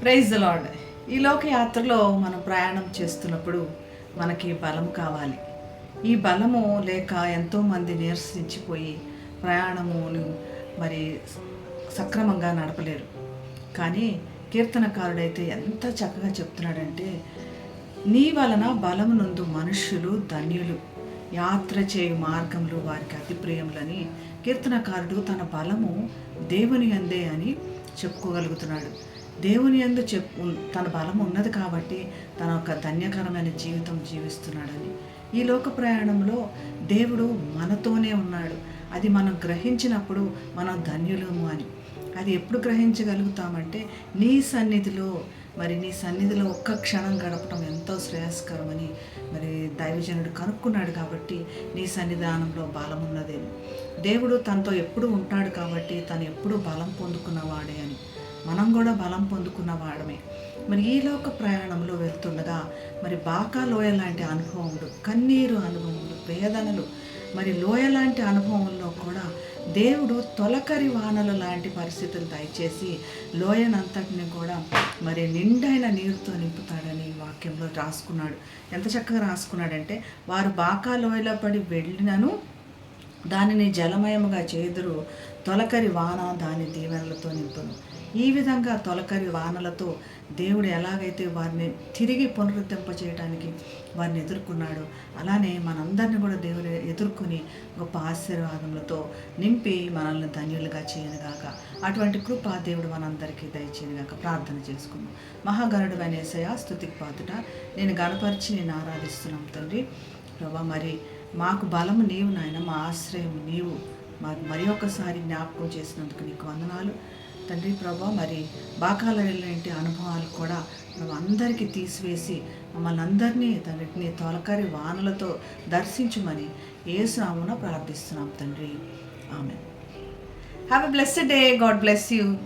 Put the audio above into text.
Praise the lord. ఈ లోకయాత్రలో మనం ప్రయాణం చేస్తున్నప్పుడు మనకి బలం కావాలి. ఈ బలము లేక ఎంతోమంది నీరసించిపోయి ప్రయాణమును మరి సక్రమంగా నడపలేరు. కానీ కీర్తనకారుడైతే ఎంత చక్కగా చెప్తున్నాడంటే, నీ వలన బలమునందు మనుష్యులు ధన్యులు, యాత్ర చేయు మార్గంలో వారికి అతి ప్రియములని కీర్తనకారుడు తన బలము దేవుని అందే అని చెప్పుకోగలుగుతున్నాడు. దేవుని యందు తన బలం ఉన్నది కాబట్టి తన ఒక ధన్యకరమైన జీవితం జీవిస్తున్నాడని. ఈ లోక ప్రయాణంలో దేవుడు మనతోనే ఉన్నాడు. అది మనం గ్రహించినప్పుడు మనం ధన్యులము అని. అది ఎప్పుడు గ్రహించగలుగుతామంటే నీ సన్నిధిలో ఒక్క క్షణం గడపటం ఎంతో శ్రేయస్కరమని మరి దైవజనుడు కనుక్కున్నాడు. కాబట్టి నీ సన్నిధానంలో బలం ఉన్నదేమో. దేవుడు తనతో ఎప్పుడు ఉంటాడు కాబట్టి తను ఎప్పుడు బలం పొందుకున్నవాడే అని. మనం కూడా బలం పొందుకున్న వాడమే. మరి ఈ లోక ప్రయాణంలో వెళ్తుండగా మరి బాకా లోయ లాంటి అనుభవములు, కన్నీరు అనుభవములు, వేదనలు, మరి లోయ లాంటి అనుభవంలో కూడా దేవుడు తొలకరి వానల లాంటి పరిస్థితులు దయచేసి లోయనంతటిని కూడా మరి నిండైన నీరుతో నింపుతాడని వాక్యంలో రాసుకున్నాడు. ఎంత చక్కగా రాసుకున్నాడంటే, వారు బాకా లోయలో పడి వెళ్ళినను దానిని జలమయముగా చేదురు, తొలకరి వాన దాని దీవెనలతో నింపును. ఈ విధంగా తొలకరి వానలతో దేవుడు ఎలాగైతే వారిని తిరిగి పునరుద్ధరింపచేయడానికి వారిని ఎదుర్కొన్నాడో, అలానే మనందరినీ కూడా దేవుడు ఎదుర్కొని గొప్ప ఆశీర్వాదములతో నింపి మనల్ని ధన్యులుగా చేయనుగాక. అటువంటి కృప దేవుడు మనందరికీ దయచేయనుగాక. ప్రార్థన చేసుకుందాం. మహాగణుడు అనే యేసయ్యా, స్తుతికి పాత్రుడా, నేను గణపరిచి నేను ఆరాధిస్తున్నాం తండ్రి. ప్రభా, మరి మాకు బలము నీవు నాయన, మా ఆశ్రయం నీవు. మాకు మరి ఒకసారి జ్ఞాపకం చేసినందుకు నీకు వందనాలు తండ్రి. ప్రభా, మరి బాకాల వెళ్ళేంటి అనుభవాలు కూడా నువ్వు అందరికీ తీసివేసి మమ్మల్ని అందరినీ తండ్రిని తొలకరి వానలతో దర్శించుమని యేసు నామమున ప్రార్థిస్తున్నాం తండ్రి. Amen. Have a blessed day. God bless you.